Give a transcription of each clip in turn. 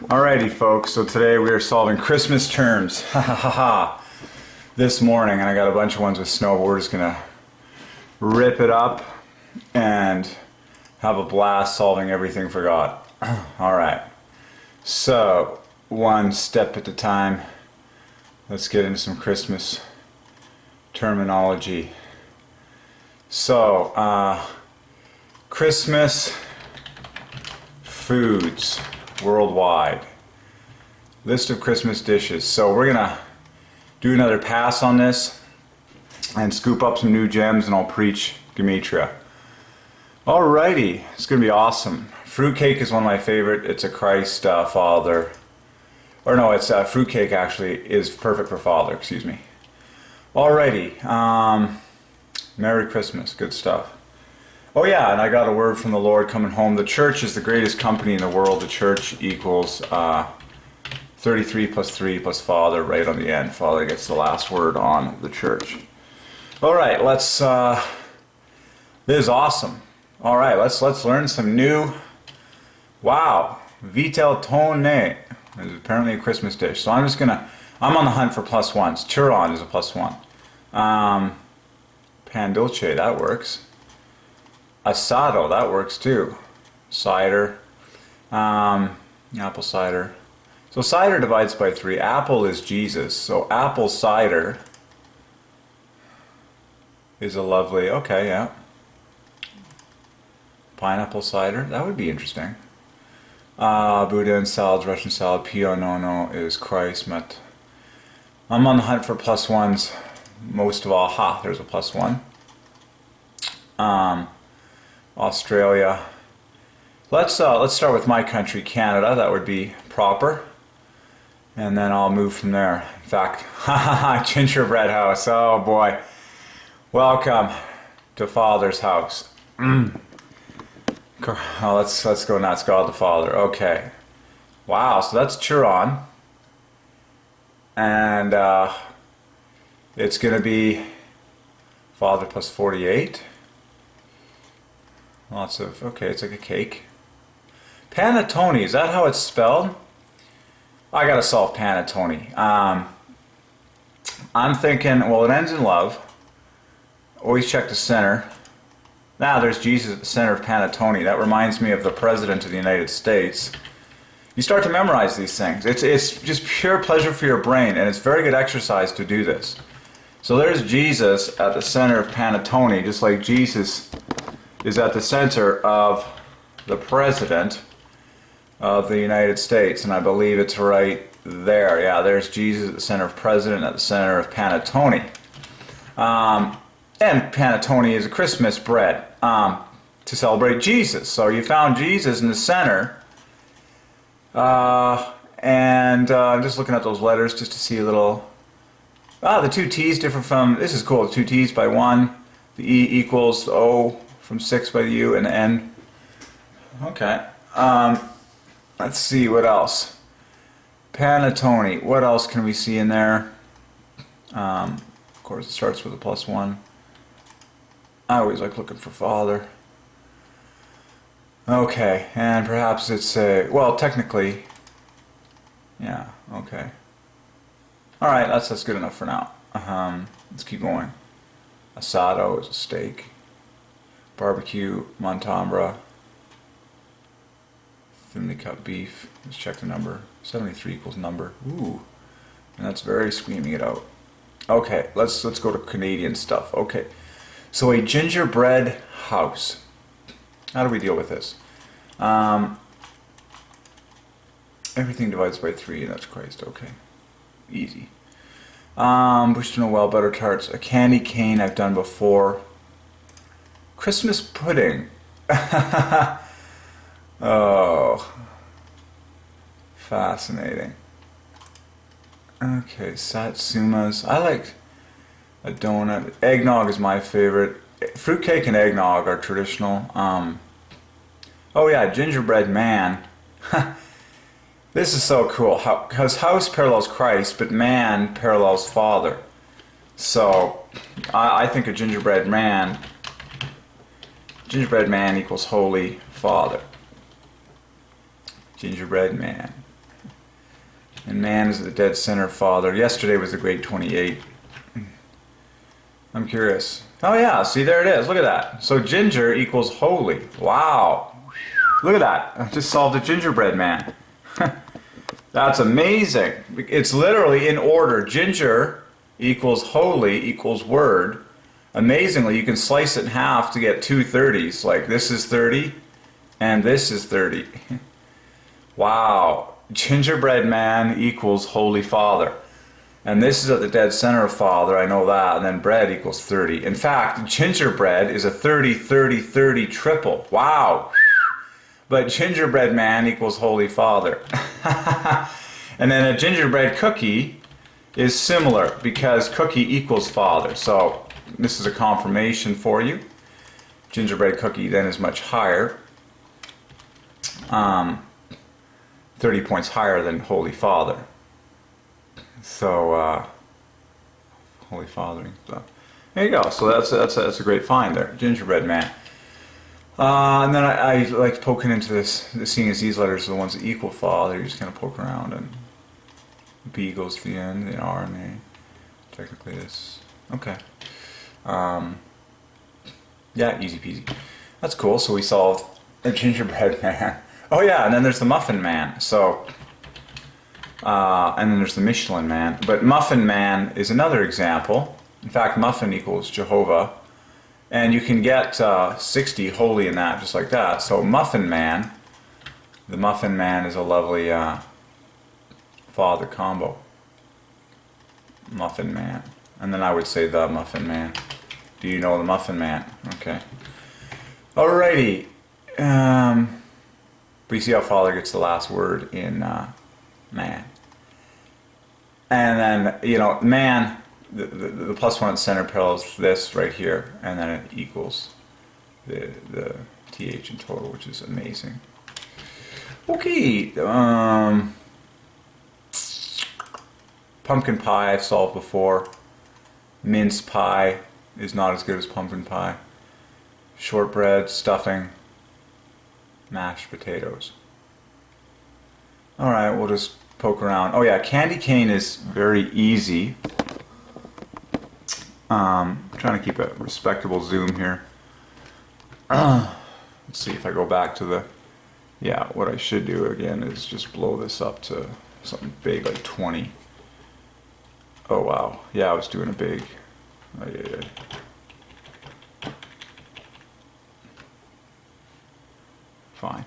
Alrighty folks, so today we are solving Christmas terms. Ha ha ha ha. This morning, and I got a bunch of ones with snow, but we're just gonna rip it up and have a blast solving everything for God. Alright, so one step at a time, let's get into some Christmas terminology. So, Christmas foods worldwide. List of Christmas dishes. So we're gonna do another pass on this and scoop up some new gems, and I'll preach Gematria. Alrighty, it's gonna be awesome. Fruitcake is one of my favorite. It's a Christ Father, or no, it's fruitcake actually is perfect for Father. Excuse me. Alrighty, Merry Christmas, good stuff. Oh yeah, and I got a word from the Lord coming home. The church is the greatest company in the world. The church equals 33 plus 3 plus Father right on the end. Father gets the last word on the church. Alright, let's, this is awesome. Alright, let's learn some new, wow, vitel tonne is apparently a Christmas dish. So I'm on the hunt for plus ones. Turon is a plus one. Pan dulce, that works. Asado, that works too. Cider, apple cider. So cider divides by 3. Apple is Jesus, so apple cider is a lovely, okay, yeah. Pineapple cider, that would be interesting. Buddha and salads, Russian salad, Pio Nono is Christ met. I'm on the hunt for plus ones most of all. Ha, there's a plus one. Australia. Let's start with my country, Canada. That would be proper, and then I'll move from there. In fact, gingerbread house. Oh boy, welcome to Father's house. Oh, let's go nuts. God the Father. Okay. Wow. So that's Turon, and it's gonna be Father plus 48. Lots of, okay, it's like a cake. Panettone, is that how it's spelled? I gotta solve panettone. I'm thinking, well, it ends in love. Always check the center. Now there's Jesus at the center of panettone. That reminds me of the President of the United States. You start to memorize these things. It's just pure pleasure for your brain, and it's very good exercise to do this. So there's Jesus at the center of panettone, just like Jesus is at the center of the President of the United States, and I believe it's right there. Yeah, there's Jesus at the center of President, at the center of panettone. And panettone is a Christmas bread to celebrate Jesus. So you found Jesus in the center, and I'm just looking at those letters just to see a little. The two T's different from. This is cool. The two T's by 1. The E equals O from 6 by the U and the N. Okay. Let's see what else. Panettone. What else can we see in there? Of course, it starts with a plus 1. I always like looking for Father. Okay, and perhaps it's a, well, technically, yeah, okay. Alright, that's good enough for now. Let's keep going. Asado is a steak. Barbecue, Montambre, thinly cut beef. Let's check the number. 73 equals number. Ooh, and that's very screaming it out. Okay, let's go to Canadian stuff. Okay, so a gingerbread house. How do we deal with this? Everything divides by 3, and that's Christ. Okay, easy. Bush to Noel, butter tarts, a candy cane I've done before. Christmas pudding. Oh, fascinating. Okay, satsumas. I like a donut. Eggnog is my favorite. Fruitcake and eggnog are traditional. Oh yeah, gingerbread man. This is so cool. Because house parallels Christ, but man parallels Father. So I think a gingerbread man equals Holy Father. Gingerbread man. And man is the dead center father. Yesterday was the great 28. I'm curious. Oh yeah, see there it is. Look at that. So ginger equals holy. Wow. Look at that. I just solved a gingerbread man. That's amazing. It's literally in order. Ginger equals holy equals word. Amazingly, you can slice it in half to get two 30s. Like this is 30 and this is 30. Wow. Gingerbread man equals holy father. And this is at the dead center of father, I know that, and then bread equals 30. In fact, gingerbread is a 30, 30, 30 triple. Wow. But gingerbread man equals holy father. And then a gingerbread cookie is similar because cookie equals father. So this is a confirmation for you. Gingerbread cookie then is much higher. 30 points higher than holy father. So, holy fathering stuff. There you go. So that's a great find there, gingerbread man. And then I like poking into this, seeing as these letters are the ones that equal father. You just kind of poke around, and B goes to the end, the R and A. Technically, this. Okay. Yeah, easy peasy. That's cool. So we solved the gingerbread man. Oh yeah, and then there's the muffin man. So. And then there's the Michelin man. But Muffin man is another example. In fact, muffin equals Jehovah. And you can get 60 holy in that, just like that. So Muffin man, the Muffin man is a lovely father combo. Muffin man. And then I would say the Muffin man. Do you know the Muffin man? Okay. Alrighty. But you see how father gets the last word in man. And then, you know, man, the plus one at the center parallels this right here, and then it equals the TH in total, which is amazing. Okay, pumpkin pie I've solved before. Mince pie is not as good as pumpkin pie. Shortbread, stuffing, mashed potatoes. Alright, we'll just poke around. Oh yeah, candy cane is very easy. I'm trying to keep a respectable zoom here. Let's see if I go back to the... Yeah, what I should do again is just blow this up to something big like 20. Oh wow, yeah, I was doing a big... Oh, yeah. Fine.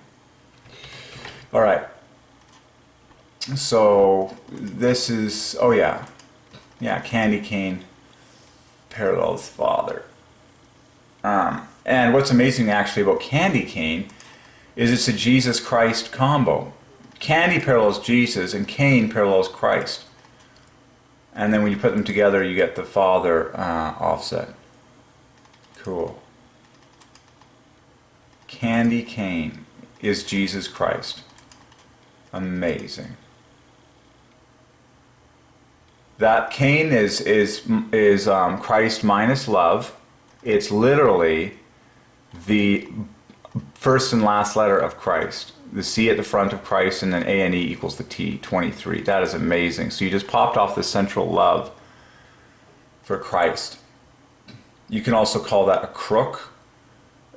Alright. So this is, oh yeah, candy cane parallels father. And what's amazing actually about candy cane is it's a Jesus Christ combo. Candy parallels Jesus and cane parallels Christ. And then when you put them together you get the father offset. Cool. Candy cane is Jesus Christ. Amazing. That cane is Christ minus love. It's literally the first and last letter of Christ. The C at the front of Christ, and then A and E equals the T, 23. That is amazing. So you just popped off the central love for Christ. You can also call that a crook.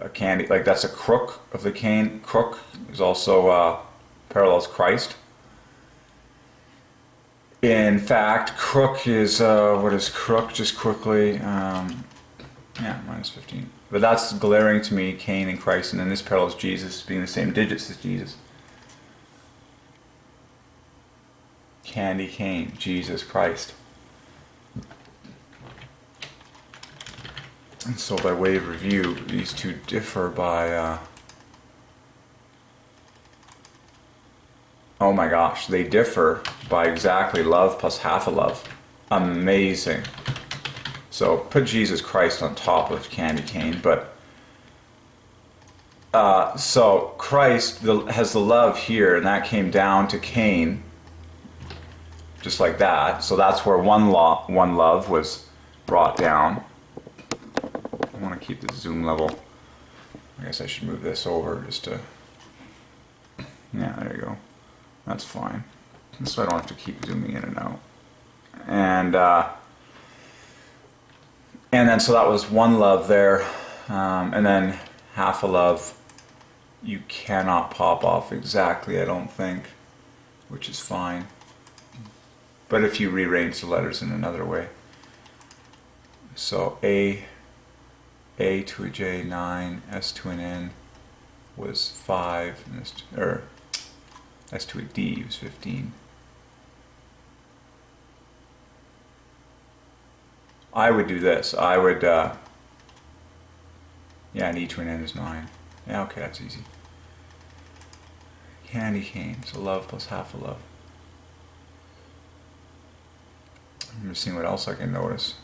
A candy, like that's a crook of the cane. Crook is also parallels Christ. In fact, crook is, what is crook, just quickly, yeah, minus 15. But that's glaring to me, Cain and Christ, and then this parallels Jesus being the same digits as Jesus. Candy cane, Jesus Christ. And so by way of review, these two differ by, oh my gosh, they differ by exactly love plus half a love. Amazing. So put Jesus Christ on top of candy cane, but so Christ has the love here, and that came down to Cain, just like that. So that's where one love was brought down. I want to keep the zoom level. I guess I should move this over just to, yeah, there you go. That's fine. so I don't have to keep zooming in and out. And then so that was one love there, and then half a love you cannot pop off exactly, I don't think, which is fine. But if you rearrange the letters in another way. So A to a J, 9, S to an N was 5, and S to a D was 15. I would do this. I would, yeah, and E to an N is 9. Yeah, okay, that's easy. Candy cane, so love plus half a love. I'm just seeing what else I can notice.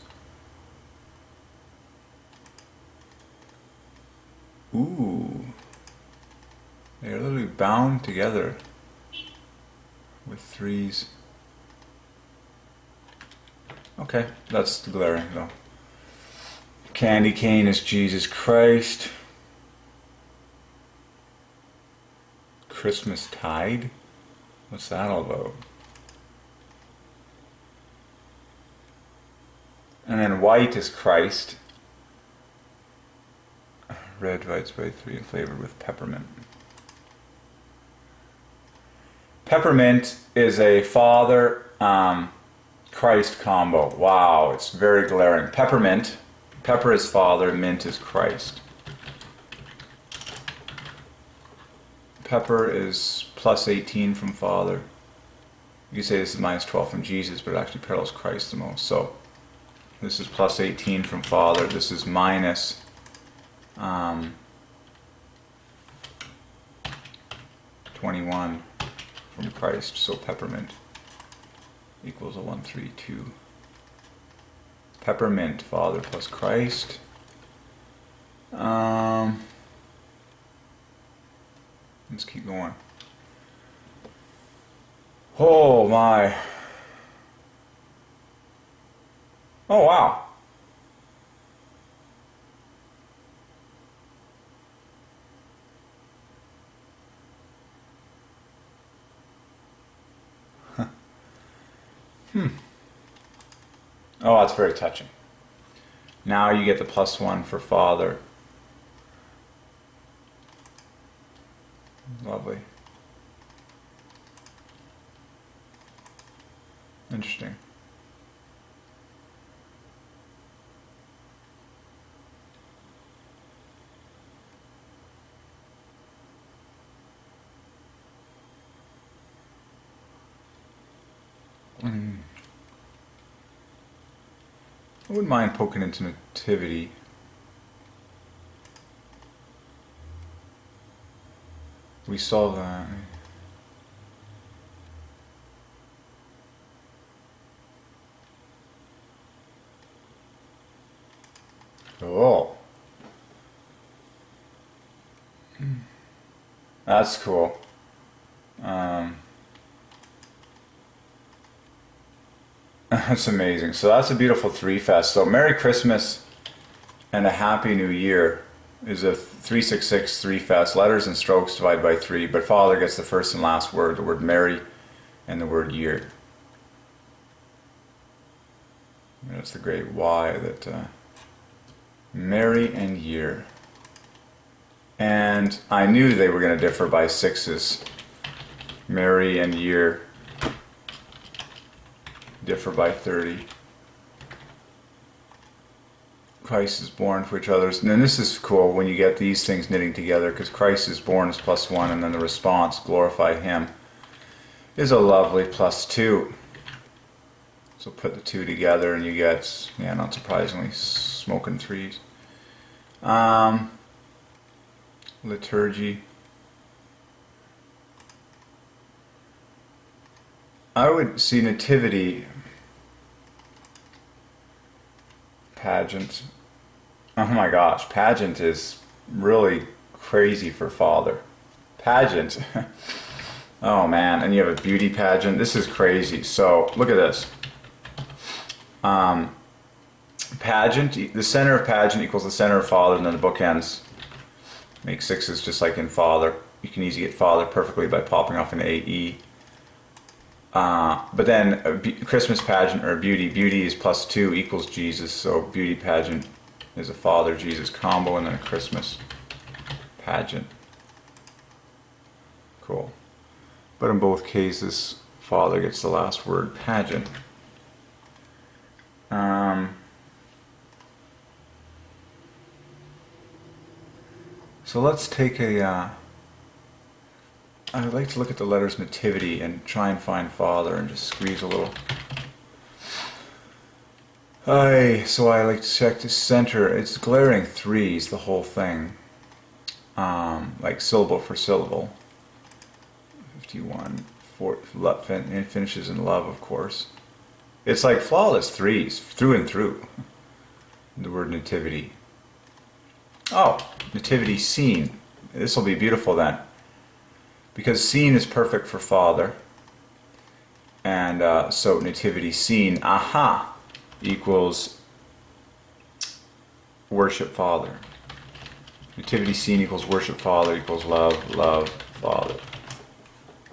Ooh. They're literally bound together with 3s. Okay, that's glaring though. Candy cane is Jesus Christ. Christmas tide? What's that all about? And then white is Christ. Red divides by 3 and flavored with peppermint. Peppermint is a Father Christ combo. Wow, it's very glaring. Peppermint. Pepper is Father, mint is Christ. Pepper is plus 18 from Father. You could say this is minus 12 from Jesus, but it actually parallels Christ the most. So this is plus 18 from Father. This is minus 21 from Christ. So peppermint equals a 1, 3, 2. Peppermint, Father plus Christ. Let's keep going. Oh my. Oh wow. Oh, that's very touching. Now you get the plus 1 for Father. Lovely. Interesting. I wouldn't mind poking into nativity. We saw that. Oh. That's cool. That's amazing. So that's a beautiful 3-fest. So Merry Christmas and a Happy New Year is a 366 3-fest. Letters and strokes divided by 3. But Father gets the first and last word, the word Merry and the word year. That's the great Y that Merry and year. And I knew they were going to differ by 6s. Merry and year differ by 30. Christ is born for each other. And then this is cool when you get these things knitting together, because Christ is born is plus 1, and then the response, glorify Him, is a lovely plus 2. So put the 2 together and you get, yeah, not surprisingly, smoking 3s. Liturgy. I would see nativity, pageant. Oh my gosh, pageant is really crazy for Father. Pageant. Oh man, and you have a beauty pageant. This is crazy. So look at this. Pageant, the center of pageant equals the center of Father, and then the bookends make 6s just like in Father. You can easily get Father perfectly by popping off an AE. But then Christmas pageant or beauty. Beauty is +2 equals Jesus. So beauty pageant is a Father Jesus combo, and then a Christmas pageant. Cool. But in both cases, Father gets the last word, pageant. So let's take a... I would like to look at the letters nativity and try and find Father and just squeeze a little. So I like to check the center. It's glaring threes, the whole thing. Like syllable for syllable. 51, and finishes in love, of course. It's like flawless threes, through and through. The word nativity. Oh, nativity scene. This will be beautiful then. Because scene is perfect for Father. And so nativity scene, aha, equals worship Father. Nativity scene equals worship Father equals love, love, Father.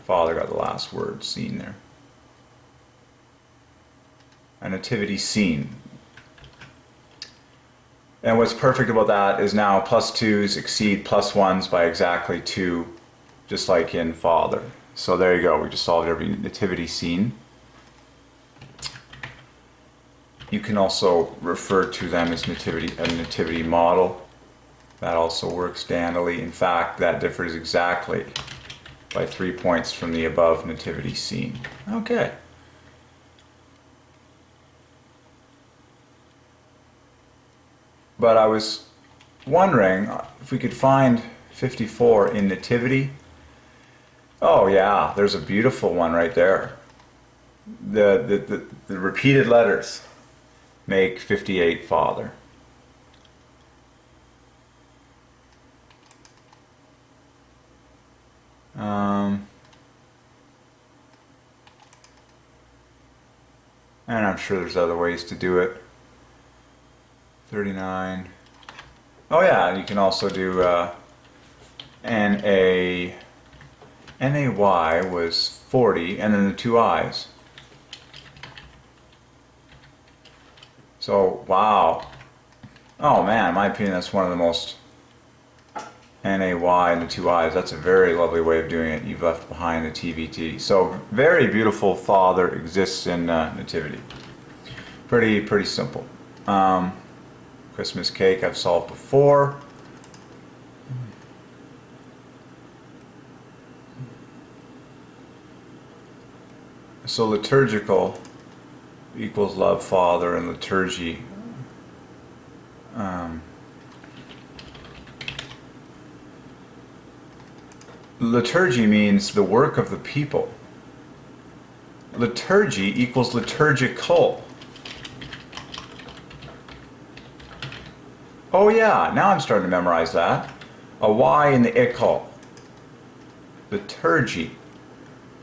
Father got the last word, scene there. A nativity scene. And what's perfect about that is now +2s exceed +1s by exactly 2, just like in Father. So there you go, we just solved every nativity scene. You can also refer to them as a nativity model. That also works dandily. In fact, that differs exactly by 3 points from the above nativity scene. Okay. But I was wondering if we could find 54 in nativity. Oh yeah, there's a beautiful one right there. The repeated letters make 58 Father. And I'm sure there's other ways to do it. 39. Oh yeah, you can also do NA. NAY was 40, and then the 2 I's. So, wow. Oh man, in my opinion, that's one of the most... NAY and the 2 I's. That's a very lovely way of doing it. You've left behind the TVT. So, very beautiful Father exists in nativity. Pretty simple. Christmas cake I've solved before. So liturgical equals love Father, and liturgy liturgy means the work of the people. Liturgy equals liturgical. Oh yeah, now I'm starting to memorize that. A Y in the ical. Liturgy.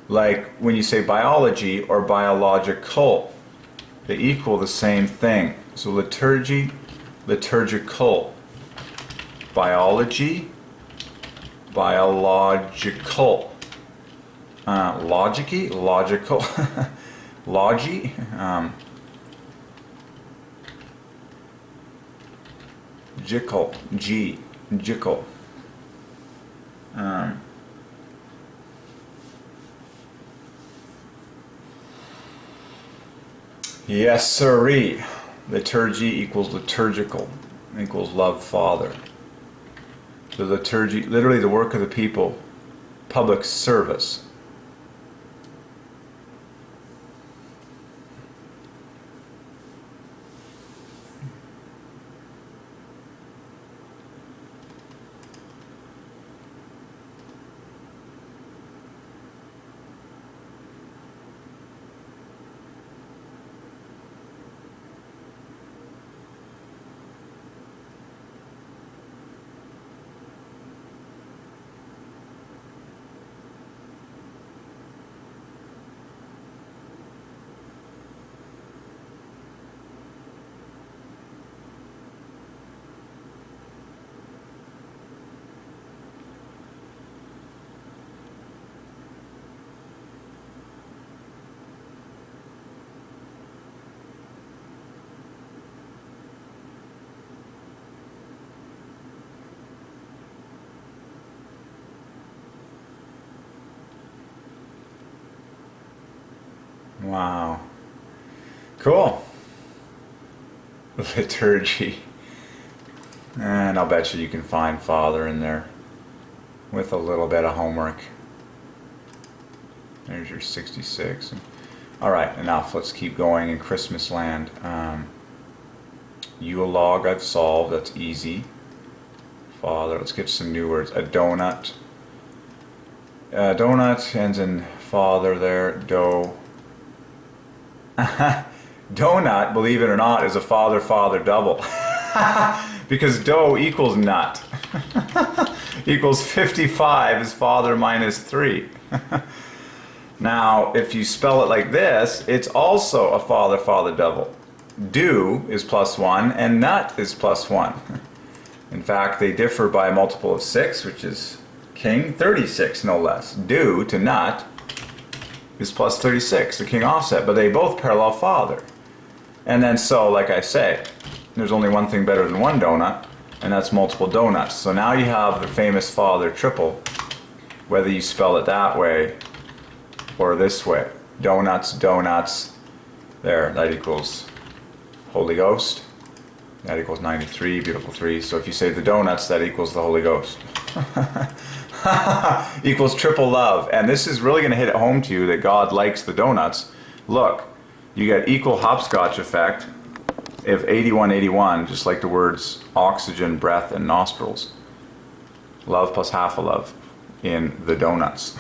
Like when you say biology or biological, they equal the same thing. So liturgy, liturgical. Biology, biological. Logicy, logical. Logy. Jickle, G, jickle. Yes, sirree. Liturgy equals liturgical, equals love Father. The liturgy, literally the work of the people, public service. Wow. Cool. Liturgy. And I'll bet you can find Father in there with a little bit of homework. There's your 66. Alright, enough. Let's keep going in Christmas land. Yule log I've solved. That's easy. Father. Let's get some new words. A donut. Donut ends in father there. Dough. Donut, believe it or not, is a father-father double. Because dough equals nut. Equals 55 is father minus 3. Now, if you spell it like this, it's also a father-father double. Do is +1 and nut is +1. In fact, they differ by a multiple of 6, which is king, 36 no less. Do to nut is +36, the king offset, but they both parallel father. And then so, like I say, there's only one thing better than one donut, and that's multiple donuts. So now you have the famous father triple, whether you spell it that way or this way. Donuts, donuts, there, that equals Holy Ghost. That equals 93, beautiful 3. So if you say the donuts, that equals the Holy Ghost. Equals triple love. And this is really going to hit it home to you that God likes the donuts. Look, you get equal hopscotch effect if 81, just like the words oxygen, breath, and nostrils. Love plus half a love in the donuts.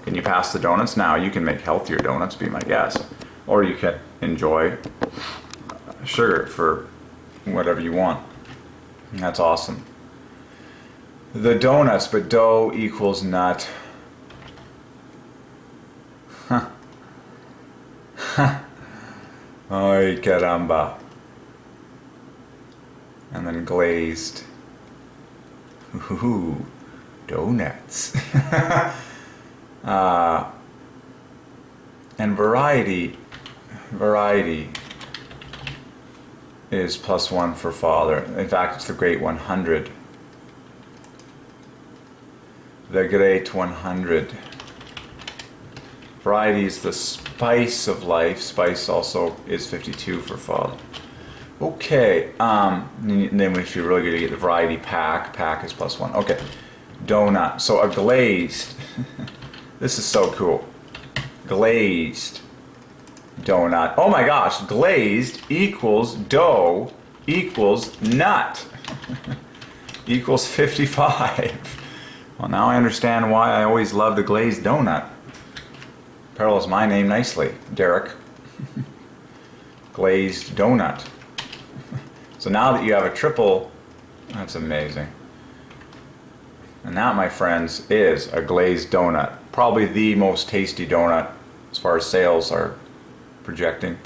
Can you pass the donuts? Now you can make healthier donuts, be my guest. Or you can enjoy sugar for whatever you want. And that's awesome. The donuts, but dough equals nut. Ay caramba. And then glazed. Ooh, donuts. And variety is +1 for father. In fact, it's the great 100. The great 100. Variety is the spice of life. Spice also is 52 for father. Okay, and then if you're really good to get the variety pack, pack is +1. Okay, donut. So a glazed. This is so cool. Glazed donut. Oh my gosh, glazed equals dough equals nut. Equals 55. Well, now I understand why I always loved a glazed donut. Parallels my name nicely, Derek. Glazed donut. So now that you have a triple, that's amazing. And that, my friends, is a glazed donut. Probably the most tasty donut as far as sales are projecting.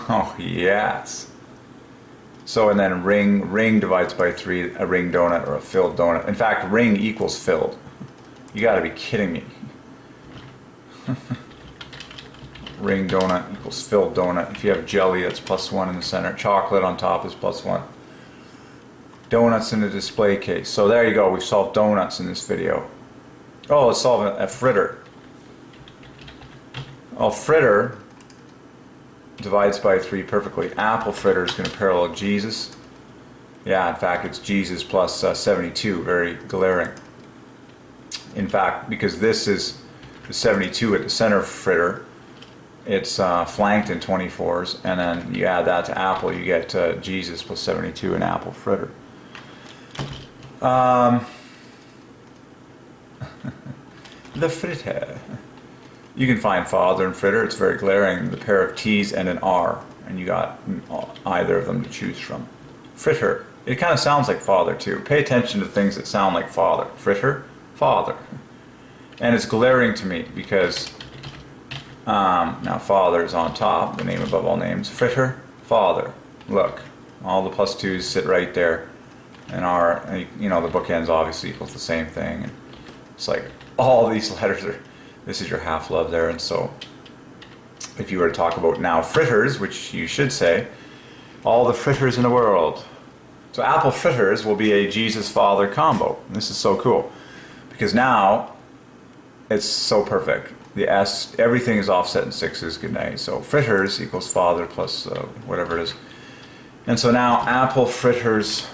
Oh, yes. So, and then ring divides by 3, a ring donut or a filled donut. In fact, ring equals filled. You gotta be kidding me. Ring donut equals filled donut. If you have jelly, that's +1 in the center. Chocolate on top is +1. Donuts in a display case. So there you go, we've solved donuts in this video. Oh, let's solve a fritter. Oh, fritter divides by 3 perfectly. Apple fritter is going to parallel Jesus. Yeah, in fact, it's Jesus plus 72, very glaring. In fact, because this is the 72 at the center fritter, it's flanked in 24s, and then you add that to apple, you get Jesus plus 72 in apple fritter. The fritter. You can find father and fritter, it's very glaring, the pair of T's and an R, and you got either of them to choose from. Fritter, it kind of sounds like father too. Pay attention to things that sound like father. Fritter, father. And it's glaring to me because now father is on top, the name above all names. Fritter, father. Look, all the +2's sit right there. And R, you know, the bookends obviously equals the same thing. And it's like all these letters are, this is your half-love there. And so if you were to talk about now fritters, which you should say, all the fritters in the world, So apple fritters will be a Jesus Father combo. This is so cool because now it's so perfect. The S, everything is offset in sixes. Good night. So fritters equals Father plus whatever it is. And so now apple fritters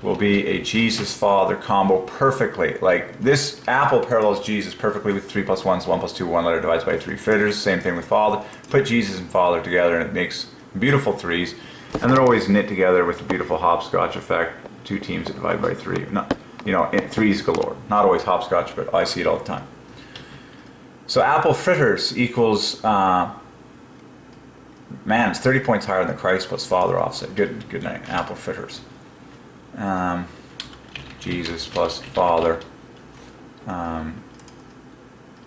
will be a Jesus Father combo perfectly. Like this apple parallels Jesus perfectly with 3 plus 1 is 1 plus 2, 1 letter divides by 3. Fritters, same thing with Father. Put Jesus and Father together and it makes beautiful threes. And they're always knit together with a beautiful hopscotch effect. 2 teams that divide by 3. Not, you know, threes galore. Not always hopscotch, but I see it all the time. So apple fritters equals, man, it's 30 points higher than Christ plus Father offset. Good night, apple fritters. Jesus plus Father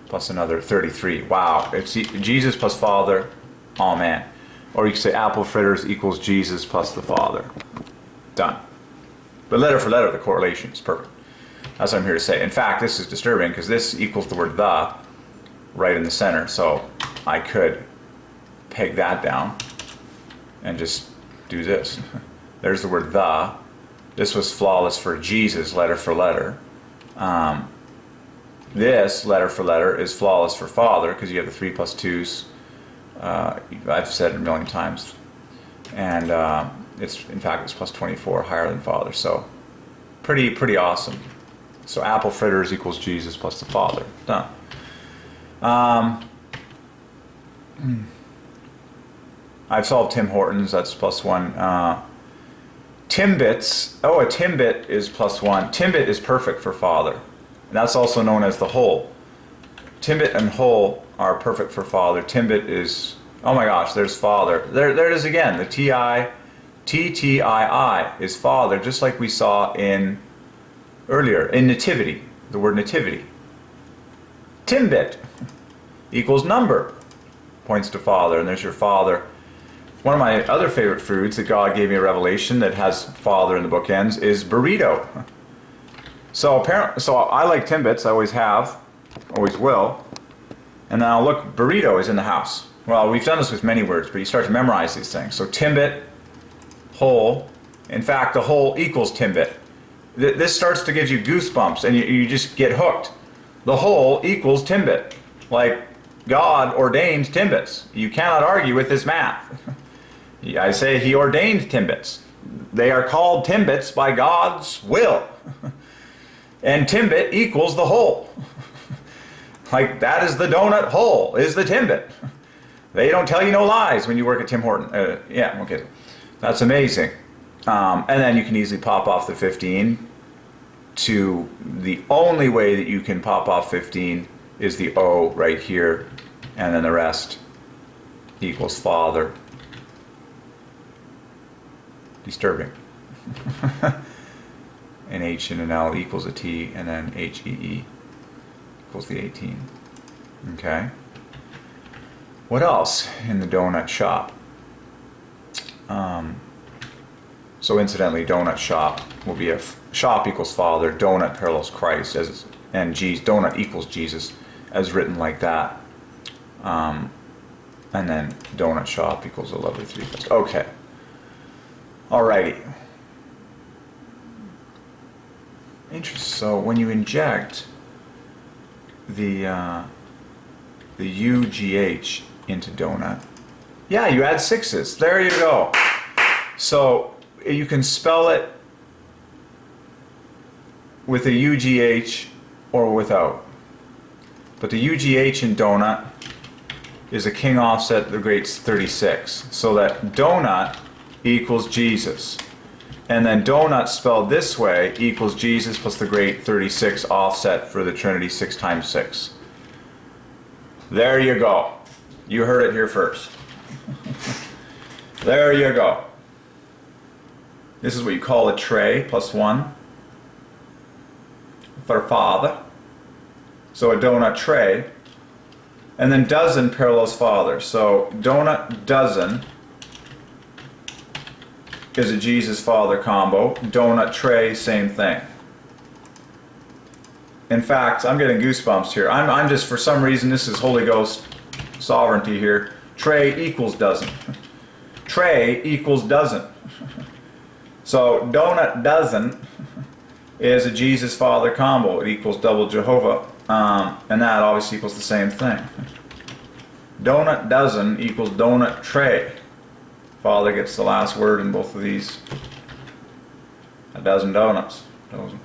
plus another 33. Wow, it's Jesus plus Father, oh man. Or you could say apple fritters equals Jesus plus the Father. Done. But letter for letter, the correlation is perfect. That's what I'm here to say. In fact, this is disturbing because this equals the word the right in the center. So I could peg that down and just do this. There's the word the. This was flawless for Jesus, letter for letter. This, letter for letter, is flawless for Father because you have the 3 plus 2s. I've said it a million times. And in fact, it's plus 24, higher than Father. So pretty awesome. So apple fritters equals Jesus plus the Father. Done. I've solved Tim Hortons, that's plus 1. Timbits, a timbit is plus 1. Timbit is perfect for Father. And that's also known as the whole. Timbit and whole are perfect for Father. Timbit is, oh my gosh, there's Father. There it is again. The T-T-I-I is Father, just like we saw earlier in nativity, the word nativity. Timbit equals number, points to Father, and there's your Father. One of my other favorite foods that God gave me a revelation that has Father in the bookends is burrito. So I like Timbits, I always have, always will. And now look, burrito is in the house. Well, we've done this with many words, but you start to memorize these things. So Timbit, whole. In fact, the whole equals Timbit. This starts to give you goosebumps, and you just get hooked. The whole equals Timbit. Like God ordained Timbits. You cannot argue with this math. I say He ordained Timbits. They are called Timbits by God's will. And Timbit equals the whole. Like that is the donut whole, is the Timbit. They don't tell you no lies when you work at Tim Horton. Yeah, okay. That's amazing. And then you can easily pop off the 15 to the only way that you can pop off 15 is the O right here. And then the rest equals Father. Disturbing. An H and an L equals a T, and then HEE equals the 18. Okay. What else in the donut shop? So incidentally, donut shop will be shop equals Father, donut parallels Christ, and donut equals Jesus, as written like that. And then donut shop equals a lovely 3. Okay. Alrighty. Interesting. So when you inject the UGH into donut, yeah, you add 6s. There you go. So you can spell it with a UGH or without. But the UGH in donut is a king offset, the great 36. So that donut equals Jesus. And then donut spelled this way equals Jesus plus the great 36 offset for the Trinity 6 times 6. There you go. You heard it here first. There you go. This is what you call a tray plus 1 for Father. So a donut tray. And then dozen parallels Father. So donut dozen is a Jesus Father combo. Donut tray, same thing. In fact, I'm getting goosebumps here. I'm just, for some reason, this is Holy Ghost sovereignty here. Tray equals dozen. Tray equals dozen. So donut dozen is a Jesus Father combo. It equals double Jehovah. And that obviously equals the same thing. Donut dozen equals donut tray. Father gets the last word in both of these. A dozen donuts. Dozen.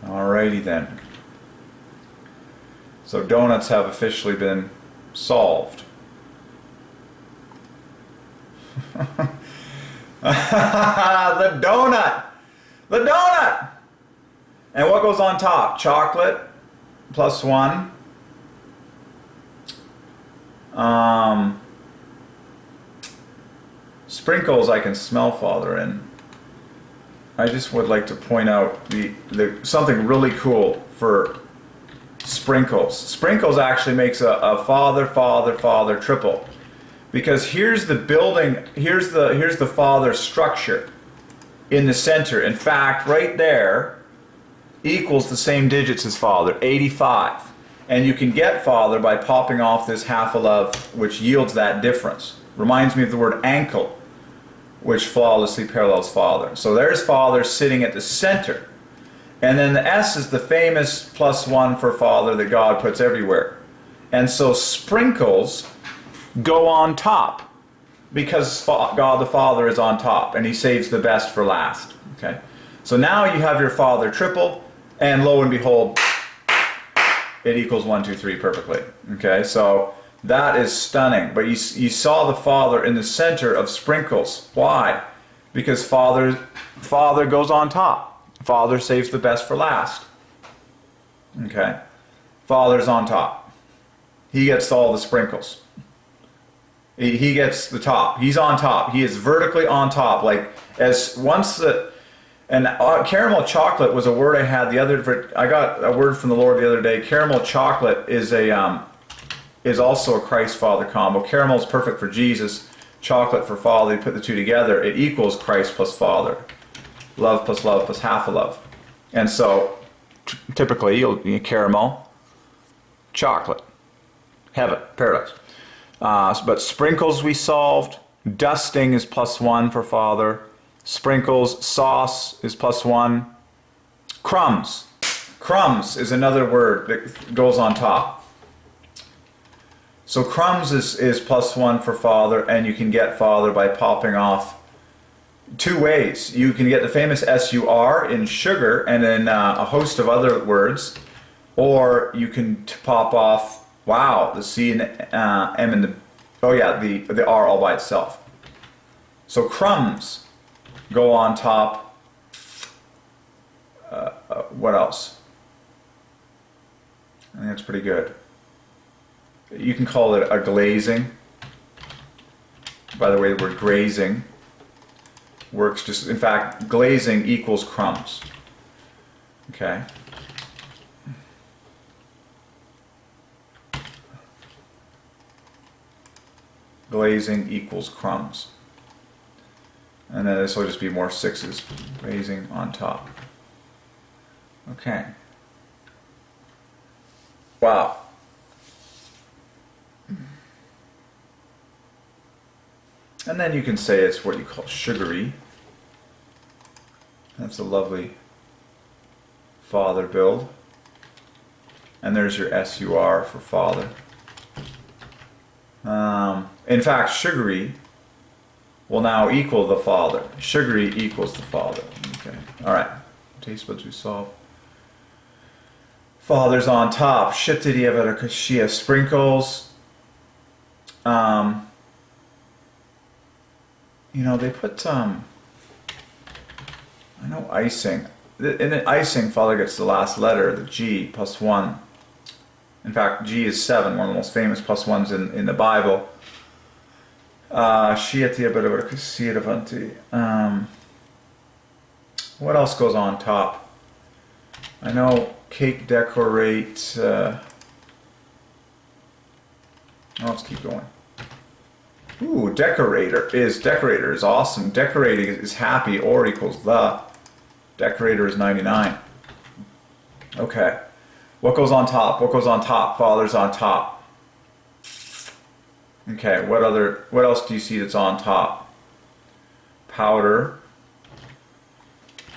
Alrighty then. So donuts have officially been solved. The donut! The donut! And what goes on top? Chocolate plus 1. Sprinkles I can smell, Father, in. I just would like to point out something really cool for sprinkles. Sprinkles actually makes a Father, Father, Father triple. Because here's the building, here's the Father structure in the center. In fact, right there equals the same digits as Father, 85. And you can get Father by popping off this half a love, which yields that difference. Reminds me of the word ankle, which flawlessly parallels Father. So there's Father sitting at the center. And then the S is the famous +1 for Father that God puts everywhere. And so sprinkles go on top because God the Father is on top and he saves the best for last. Okay, so now you have your Father triple, and lo and behold, it equals 1, 2, 3 perfectly. Okay, so that is stunning. But you saw the Father in the center of sprinkles. Why? Because Father goes on top. Father saves the best for last. Okay, Father's on top. He gets all the sprinkles. He gets the top. He's on top. He is vertically on top. Like caramel chocolate was a word I had I got a word from the Lord the other day. Caramel chocolate is also a Christ Father combo. Caramel is perfect for Jesus. Chocolate for Father. You put the two together, it equals Christ plus Father. Love plus half a love. And so typically you'll caramel, chocolate, heaven, paradise. But sprinkles we solved. Dusting is +1 for Father. Sprinkles, sauce is +1. Crumbs. Crumbs is another word that goes on top. So crumbs is +1 for Father, and you can get Father by popping off two ways. You can get the famous SUR in sugar and then a host of other words, or you can pop off the C and M and the R all by itself. So crumbs go on top. What else? I think that's pretty good. You can call it a glazing. By the way, the word grazing works just, in fact, glazing equals crumbs. Okay. Glazing equals crumbs. And then this will just be more 6s. Glazing on top. Okay. Wow. And then you can say it's what you call sugary. That's a lovely Father build. And there's your SUR for Father. In fact, sugary will now equal the Father. Sugary equals the Father. Okay. All right. Taste buds we solve. Father's on top. Shittidiavarakashia sprinkles. They put I know icing. In the icing, Father gets the last letter, the G +1. In fact, G is 7, one of the most famous +1s in the Bible. What else goes on top? I know cake decorate. Let's keep going. Ooh, decorator is awesome. Decorating is happy or equals the. Decorator is 99. Okay. What goes on top? What goes on top? Father's on top. Okay, what else do you see that's on top? powder.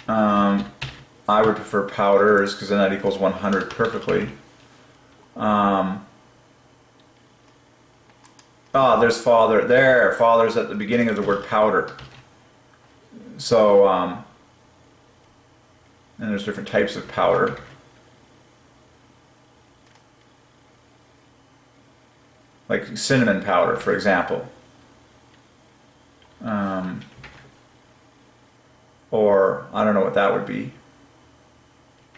I would prefer powders because then that equals 100 perfectly. There's father. There, father's at the beginning of the word powder. So, and there's different types of powder. Like cinnamon powder, for example. Or, I don't know what that would be.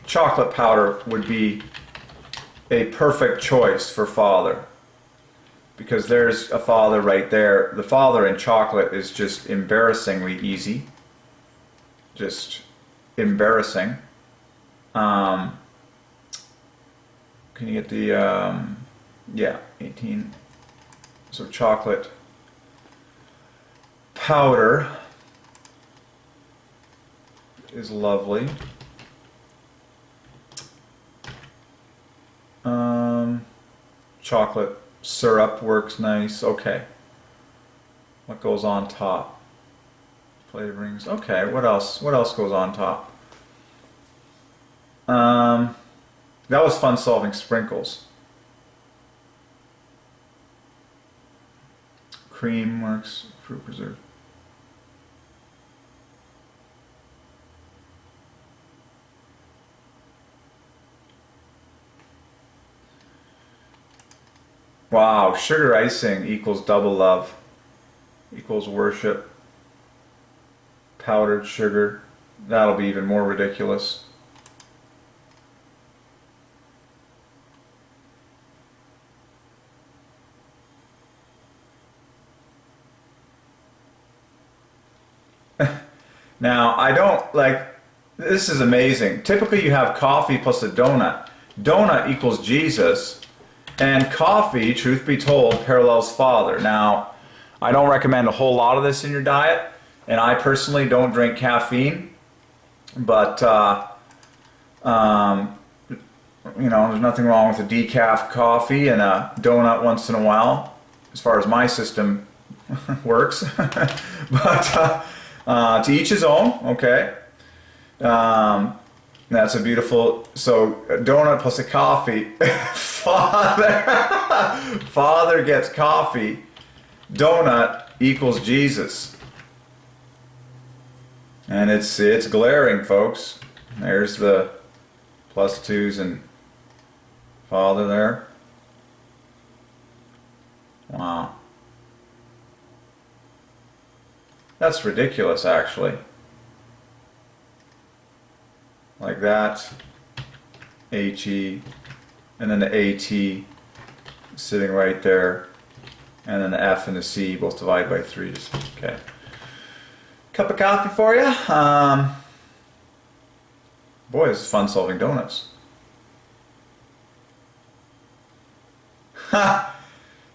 Chocolate powder would be a perfect choice for father. Because there's a father right there. The father in chocolate is just embarrassingly easy. Just embarrassing. Can you get the, yeah, 18. So chocolate powder is lovely. Chocolate syrup works nice. Okay. What goes on top? Flavorings. Okay, what else? What else goes on top? That was fun solving sprinkles. Cream works. Fruit preserve. Wow, sugar icing equals double love, equals worship. Powdered sugar, that'll be even more ridiculous. Now, I don't like, this is amazing. Typically you have coffee plus a donut. Donut equals Jesus. And coffee, truth be told, parallels Father. Now, I don't recommend a whole lot of this in your diet, and I personally don't drink caffeine, but, you know, there's nothing wrong with a decaf coffee and a donut once in a while, as far as my system works. But to each his own, okay? That's a beautiful, so a donut plus a coffee. Father gets coffee. Donut equals Jesus. And it's glaring, folks. There's the plus twos and Father there. Wow. That's ridiculous, actually. Like that, HE, and then the AT sitting right there, and then the F and the C both divide by 3. Okay. Cup of coffee for you. Boy, this is fun solving donuts.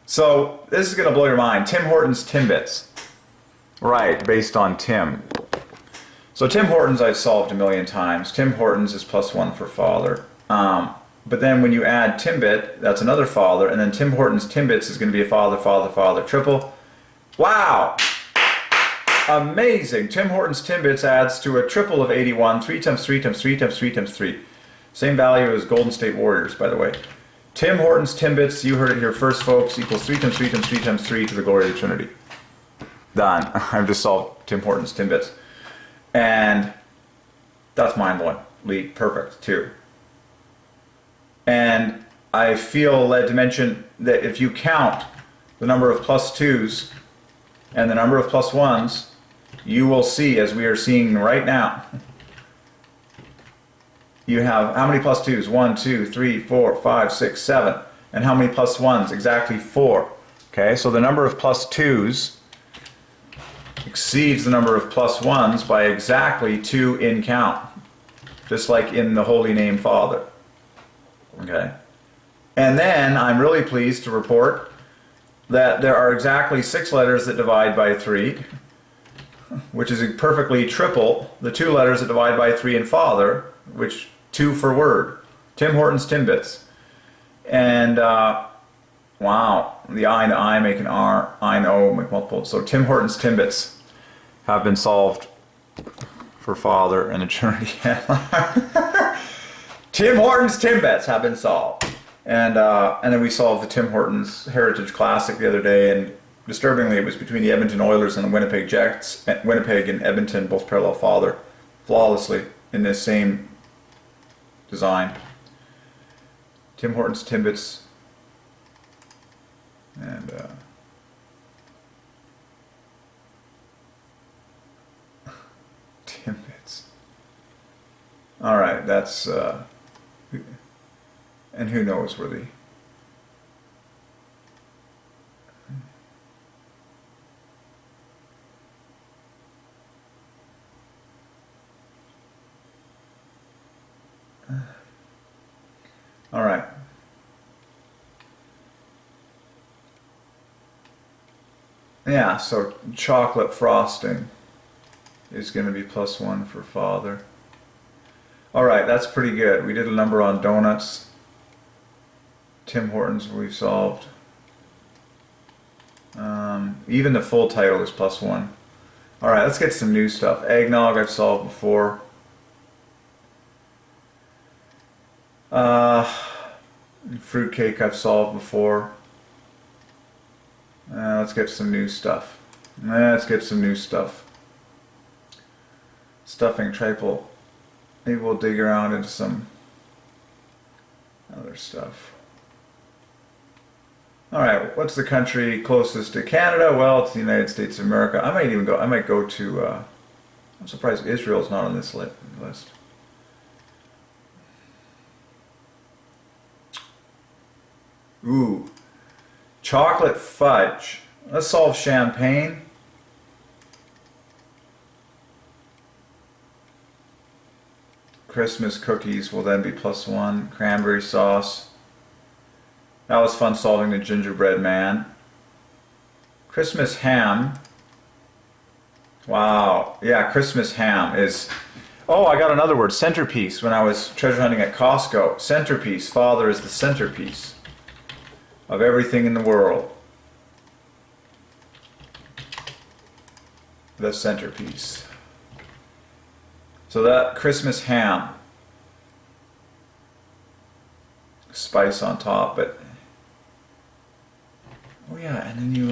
So this is gonna blow your mind. Tim Hortons Timbits. Right, based on Tim. So Tim Hortons I've solved a million times. Tim Hortons is +1 for Father. But then when you add Timbit, that's another Father, and then Tim Hortons Timbits is going to be a Father, Father, Father, triple. Wow! Amazing! Tim Hortons Timbits adds to a triple of 81, 3 times 3 times 3 times 3 times 3. Same value as Golden State Warriors, by the way. Tim Hortons Timbits, you heard it here first, folks, equals 3 times 3 times 3 times 3 to the glory of the Trinity. Done. I've just solved Tim Hortons Timbits. And that's mind-blowingly perfect, too. And I feel led to mention that if you count the number of +2s and the number of +1s, you will see, as we are seeing right now, you have how many +2s? 1, 2, 3, 4, 5, 6, 7. And how many +1s? Exactly 4. Okay, so the number of +2s exceeds the number of +1s by exactly 2 in count, just like in the holy name Father. Okay, and then I'm really pleased to report that there are exactly 6 letters that divide by 3, which is perfectly triple the 2 letters that divide by 3 in Father, which 2 for word. Tim Hortons Timbits. And wow, the I and I make an R, I and O make multiple. So Tim Hortons Timbits. have been solved for Father and eternity. Tim Hortons Timbits have been solved. And then we solved the Tim Hortons Heritage Classic the other day, and disturbingly it was between the Edmonton Oilers and the Winnipeg Jets. Winnipeg and Edmonton both parallel Father flawlessly in this same design. Tim Hortons Timbits. And Timbits. Alright, that's and who knows where the all right. Yeah, so chocolate frosting is going to be +1 for Father. All right, that's pretty good. We did a number on donuts. Tim Hortons we've solved. Even the full title is +1. All right, let's get some new stuff. Eggnog I've solved before. Fruitcake I've solved before. Let's get some new stuff. Let's get some new stuff. Stuffing triple. Maybe we'll dig around into some other stuff. Alright, what's the country closest to Canada? Well, it's the United States of America. I might go to, I'm surprised Israel's not on this list. Ooh. Chocolate fudge. Let's solve champagne. Christmas cookies will then be +1. Cranberry sauce. That was fun solving the gingerbread man. Christmas ham. Wow. Yeah, Christmas ham is... Oh, I got another word. Centerpiece. When I was treasure hunting at Costco. Centerpiece. Father is the centerpiece of everything in the world. The centerpiece. So that Christmas ham. Spice on top, but... Oh yeah, and then you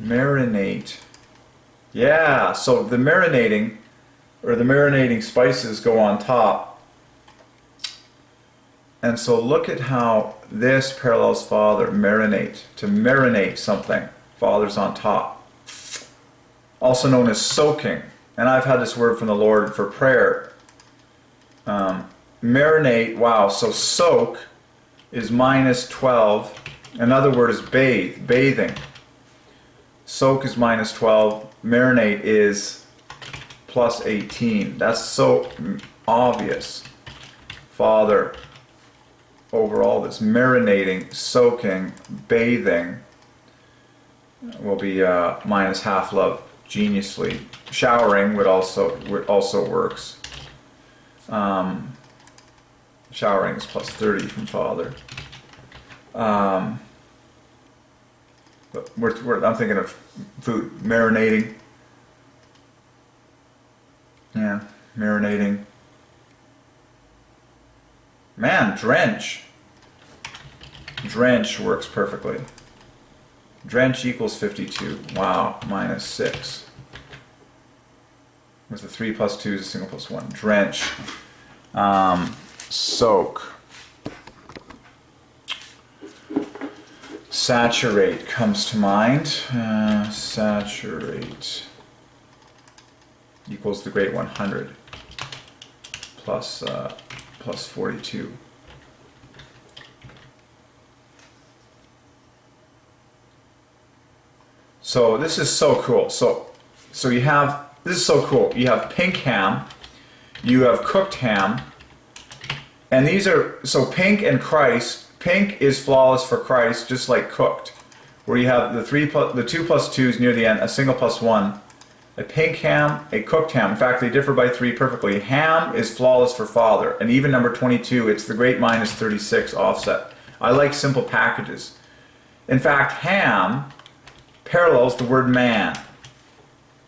marinate. Yeah, so the marinating, or the marinating spices go on top. And so look at how this parallels Father, marinate. To marinate something, Father's on top. Also known as soaking. And I've had this word from the Lord for prayer. Marinate, wow, so soak is -12. Another word is bathe, bathing. Soak is -12. Marinate is +18. That's so obvious. Father, over all this, marinating, soaking, bathing will be -half love geniusly. Showering would also works. Showering is +30 from Father. But I'm thinking of food, marinating. Yeah, marinating. Man, drench. Drench works perfectly. Drench equals 52. Wow, -6. With the 3 + 2 is a single +1. Drench. Soak. Saturate comes to mind. Saturate equals the great 100 plus 42. So this is so cool. So you have, this is so cool. You have pink ham, you have cooked ham, and these are, so pink and Christ. Pink is flawless for Christ, just like cooked, where you have the 2 + 2's near the end, a single +1, a pink ham, a cooked ham. In fact, they differ by 3 perfectly. Ham is flawless for Father, and even number 22, it's the great -36 offset. I like simple packages. In fact, ham parallels the word man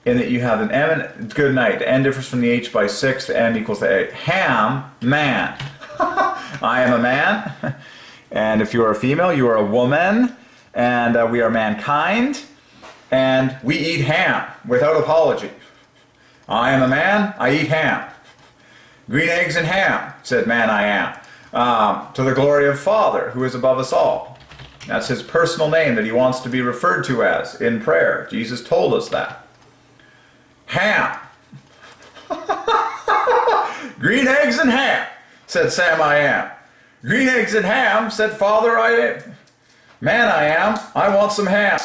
in that you have an M, and good night. The N differs from the H by 6, the M equals the A. Ham, man. I am a man, and if you are a female, you are a woman, and we are mankind, and we eat ham without apology. I am a man, I eat ham. Green eggs and ham, said man I am. To the glory of Father, who is above us all. That's his personal name that he wants to be referred to as in prayer. Jesus told us that. Ham. Green eggs and ham, said Sam I am. Green eggs and ham, said Father I am. Man I am, I want some ham.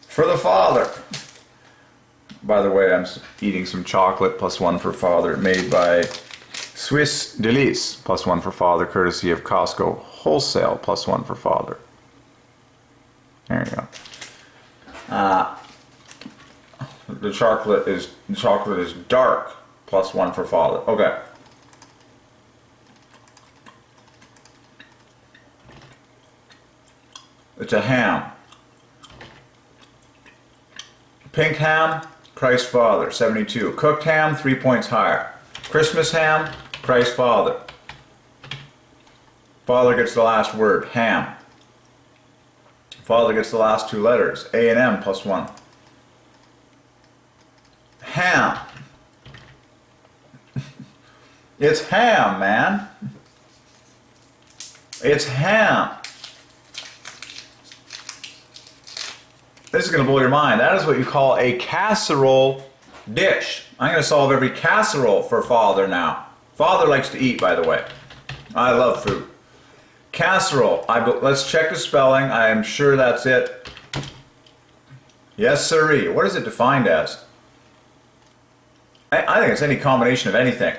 For the Father. By the way, I'm eating some chocolate, +1 for Father, made by Swiss Delice, +1 for Father, courtesy of Costco Wholesale, +1 for Father. There you go. The chocolate is dark, +1 for Father. Okay. It's a ham. Pink ham, Christ Father, 72. Cooked ham, 3 points higher. Christmas ham, Christ Father. Father gets the last word, ham. Father gets the last 2 letters, A and M, +1. Ham. It's ham, man. It's ham. This is going to blow your mind. That is what you call a casserole dish. I'm going to solve every casserole for Father now. Father likes to eat, by the way. I love food. Casserole. Let's check the spelling. I am sure that's it. Yes, sirree. What is it defined as? I think it's any combination of anything.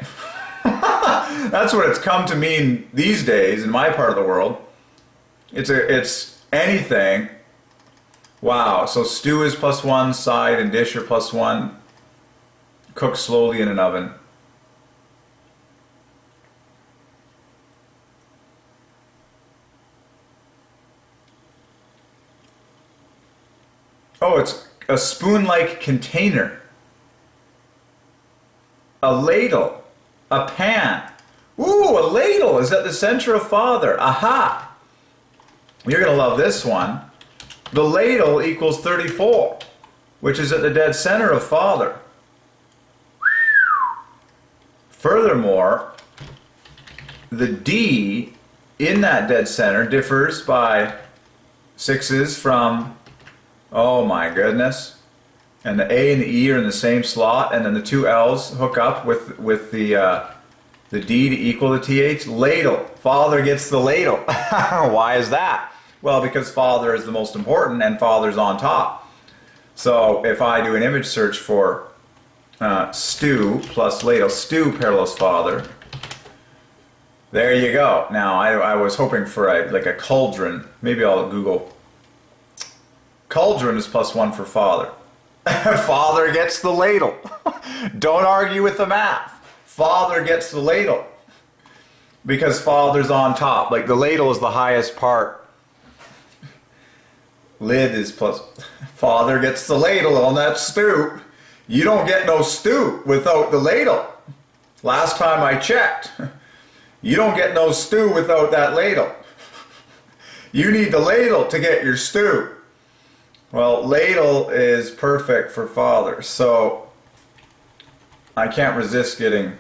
That's what it's come to mean these days in my part of the world. It's anything. Wow, so stew is +1, side and dish are +1. Cook slowly in an oven. Oh, it's a spoon-like container. A ladle. A pan. Ooh, a ladle is at the center of Father. Aha! You're going to love this one. The ladle equals 34, which is at the dead center of Father. Furthermore, the D in that dead center differs by 6s from, oh my goodness, and the A and the E are in the same slot, and then the 2 L's hook up with the D to equal the TH. Ladle. Father gets the ladle. Why is that? Well, because Father is the most important and Father's on top. So if I do an image search for stew plus ladle, stew parallels Father, there you go. Now I was hoping for a cauldron. Maybe I'll Google. Cauldron is +1 for Father. Father gets the ladle. Don't argue with the math. Father gets the ladle. Because Father's on top. Like the ladle is the highest part. Lid is plus. Father gets the ladle on that stew. You don't get no stew without the ladle. Last time I checked. You don't get no stew without that ladle. You need the ladle to get your stew. Well, ladle is perfect for Father, so I can't resist getting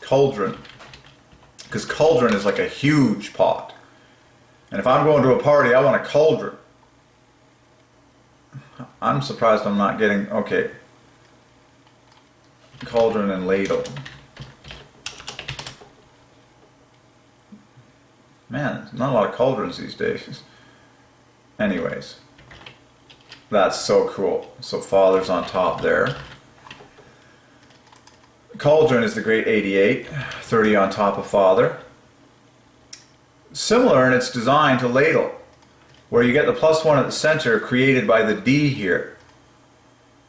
cauldron. Because cauldron is like a huge pot. And if I'm going to a party, I want a cauldron. I'm surprised I'm not getting, okay, cauldron and ladle. Man, not a lot of cauldrons these days. Anyways, that's so cool. So Father's on top there. Cauldron is the great 88, 30 on top of Father. Similar in its design to ladle, where you get the +1 at the center created by the D here.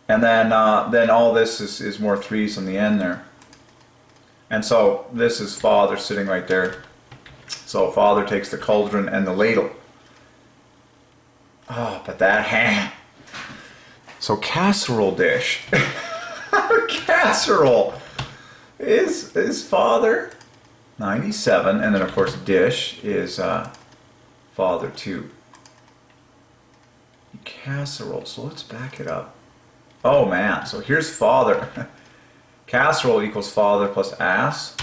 And then all this is more 3s on the end there. And so this is Father sitting right there. So Father takes the cauldron and the ladle. Oh, but that ham. So casserole dish. Casserole is father. 97, and then of course dish is father too. Casserole, so let's back it up. Oh man, so here's father. Casserole equals father plus ass.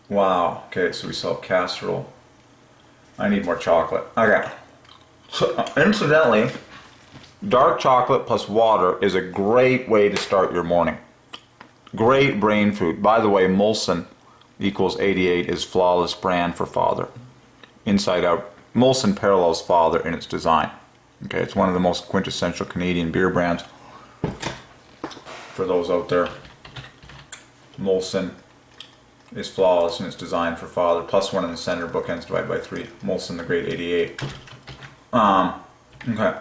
Wow, okay, so we still have casserole. I need more chocolate. Okay, so incidentally, dark chocolate plus water is a great way to start your morning. Great brain food. By the way, Molson equals 88 is flawless brand for father. Inside out. Molson parallels father in its design. Okay, it's one of the most quintessential Canadian beer brands. For those out there, Molson is flawless in its design for father. Plus one in the center, bookends divided by 3. Molson the Great 88. Okay.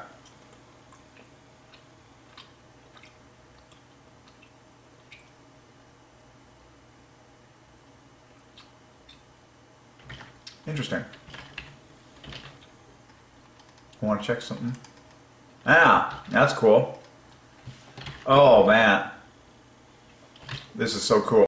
Interesting. I want to check something. Ah, that's cool. Oh man. This is so cool.